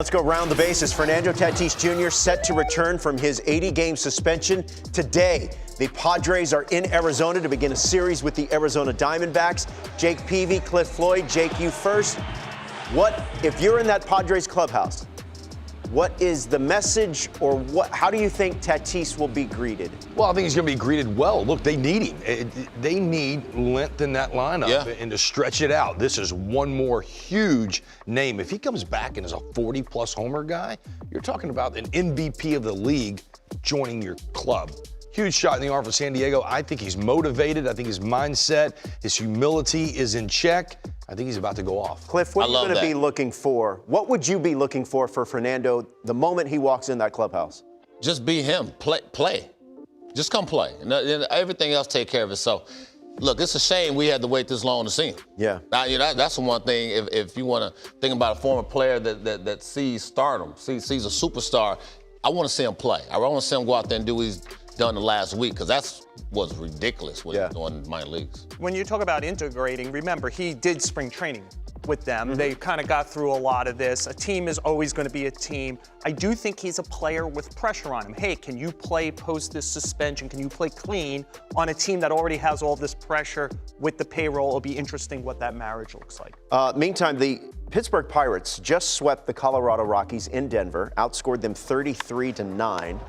Let's go round the bases. Fernando Tatis Jr. set to return from his 80-game suspension today. The Padres are in Arizona to begin a series with the Arizona Diamondbacks. Jake Peavy, Cliff Floyd. Jake, you first. What, if you're in that Padres clubhouse, what is the message, or how do you think Tatis will be greeted? Well, I think he's going to be greeted well. Look, they need him. They need length in that lineup and to stretch it out. This is one more huge name. If he comes back and is a 40-plus homer guy, you're talking about an MVP of the league joining your club. Huge shot in the arm for San Diego. I think he's motivated. I think his mindset, his humility is in check. I think he's about to go off. Cliff, what are you going to be looking for? What would you be looking for Fernando the moment he walks in that clubhouse? Just be him. Play. Just come play. And everything else take care of itself. Look, it's a shame we had to wait this long to see him. Yeah. That's the one thing, if you want to think about a former player that sees stardom, sees a superstar, I want to see him play. I want to see him go out there and do what he's done the last week, because that was ridiculous what he's doing in minor leagues. When you talk about integrating, remember, he did spring training with them. They kind of got through a lot of this. A team is always going to be a team. I do think he's a player with pressure on him. Hey, can you play post this suspension? Can you play clean on a team that already has all this pressure with the payroll? It'll be interesting what that marriage looks like. Meantime, the Pittsburgh Pirates just swept the Colorado Rockies in Denver, outscored them 33-9.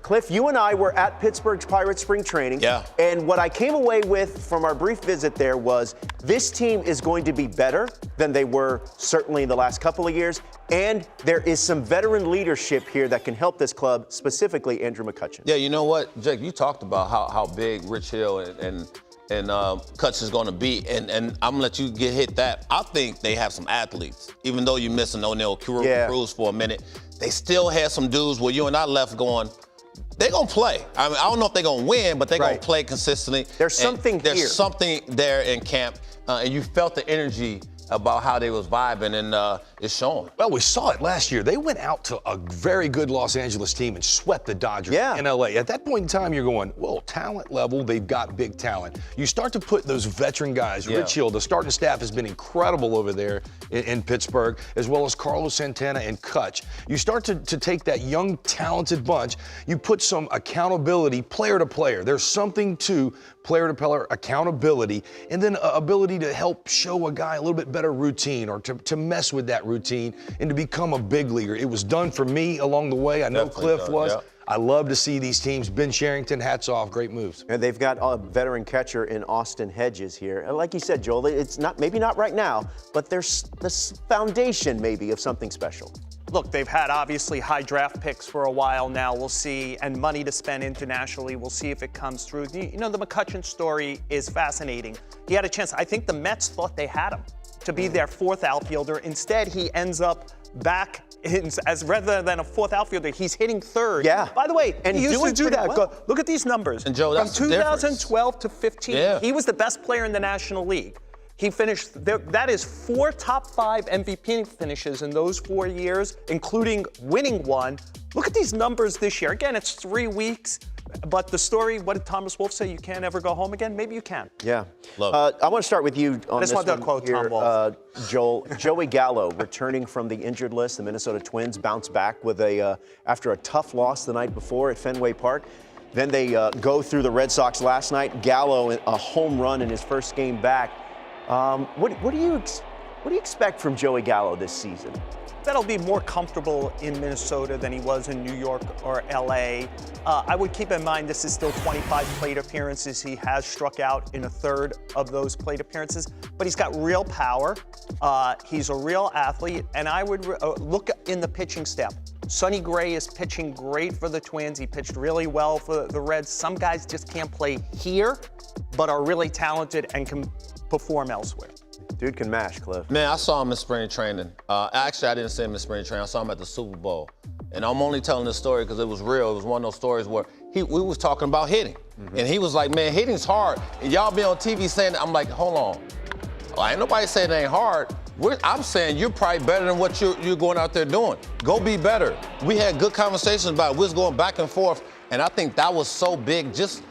Cliff, you and I were at Pittsburgh's Pirates spring training. Yeah. And what I came away with from our brief visit there was this team is going to be better than they were certainly in the last couple of years. And there is some veteran leadership here that can help this club, specifically Andrew McCutchen. Yeah, you know what, Jake, you talked about how big Rich Hill and Kutch is going to be, and I'm going to let you get hit that. I think they have some athletes. Even though you're missing O'Neal Cruz for a minute, they still had some dudes where you and I left going, they're going to play. I mean, I don't know if they're going to win, but they're going to play consistently. There's something here. There's something there in camp, and you felt the energy about how they was vibing, and it's showing. Well, we saw it last year. They went out to a very good Los Angeles team and swept the Dodgers in L.A. At that point in time, you're going, well, talent level, they've got big talent. You start to put those veteran guys, Rich Hill, the starting staff has been incredible over there in Pittsburgh, as well as Carlos Santana and Kutch. You start to take that young, talented bunch, you put some accountability player to player. There's something to player-to-player accountability, and then ability to help show a guy a little bit better routine, or to mess with that routine and to become a big leaguer. It was done for me along the way. I know Cliff was. I love to see these teams. Ben Sherrington, hats off, great moves. And they've got a veteran catcher in Austin Hedges here. And like you said, Joel, it's maybe not right now, but there's this foundation maybe of something special. Look, they've had obviously high draft picks for a while now. We'll see, and money to spend internationally. We'll see if it comes through. The McCutchen story is fascinating. He had a chance. I think the Mets thought they had him to be their fourth outfielder. Instead, he ends up back as rather than a fourth outfielder, he's hitting third. Yeah. By the way, and he used to do that. Well. Look at these numbers. And Joe, that's from 2012 to 15, he was the best player in the National League. He finished, that is 4 top 5 MVP finishes in those 4 years, including winning one. Look at these numbers this year. Again, it's 3 weeks, but the story, what did Thomas Wolfe say? You can't ever go home again? Maybe you can. Yeah. I want to start with you on this one here, Tom Wolfe. Joel. Joey Gallo returning from the injured list. The Minnesota Twins bounced back with after a tough loss the night before at Fenway Park. Then they go through the Red Sox last night. Gallo, a home run in his first game back. What do you expect from Joey Gallo this season? That'll be more comfortable in Minnesota than he was in New York or LA. I would keep in mind this is still 25 plate appearances. He has struck out in a third of those plate appearances, but he's got real power. He's a real athlete, and I would look in the pitching staff. Sonny Gray is pitching great for the Twins. He pitched really well for the Reds. Some guys just can't play here, but are really talented and can perform elsewhere. Dude can mash, Cliff. Man, I saw him in spring training. Actually, I didn't see him in spring training. I saw him at the Super Bowl. And I'm only telling this story because it was real. It was one of those stories where we was talking about hitting. And he was like, man, hitting's hard. And y'all be on TV saying that. I'm like, hold on. Well, ain't nobody saying it ain't hard. I'm saying you're probably better than what you're going out there doing. Go be better. We had good conversations about it. We was going back and forth. And I think that was so big. Just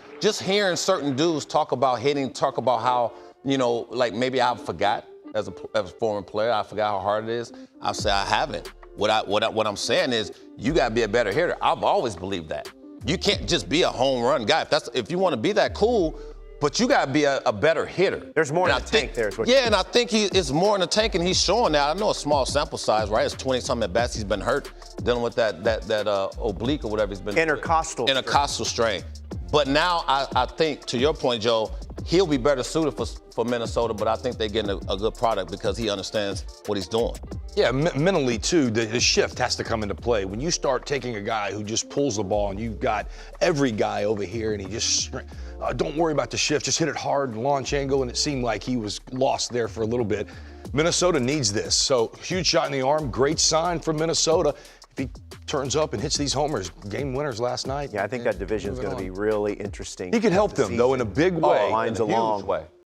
hearing certain dudes talk about hitting, talk about how, like maybe I forgot as a former player, I forgot how hard it is. I say I haven't. What I'm saying is you got to be a better hitter. I've always believed that. You can't just be a home run guy. If you want to be that cool, but you got to be a better hitter. There's more in the tank there. And I think it's more in the tank, and he's showing that. I know a small sample size, right? It's 20-something at bats. He's been hurt dealing with that oblique or whatever he's been. Intercostal strain. But now I think, to your point, Joe, he'll be better suited for Minnesota, but I think they're getting a good product because he understands what he's doing. Yeah, mentally, too, the shift has to come into play. When you start taking a guy who just pulls the ball and you've got every guy over here and he just, don't worry about the shift, just hit it hard, launch angle, and it seemed like he was lost there for a little bit. Minnesota needs this. So, huge shot in the arm, great sign from Minnesota. If he turns up and hits these homers, game winners last night. Yeah, I think that division is going to be really interesting. He could help them, though, in a big way. Lines in a along. huge way.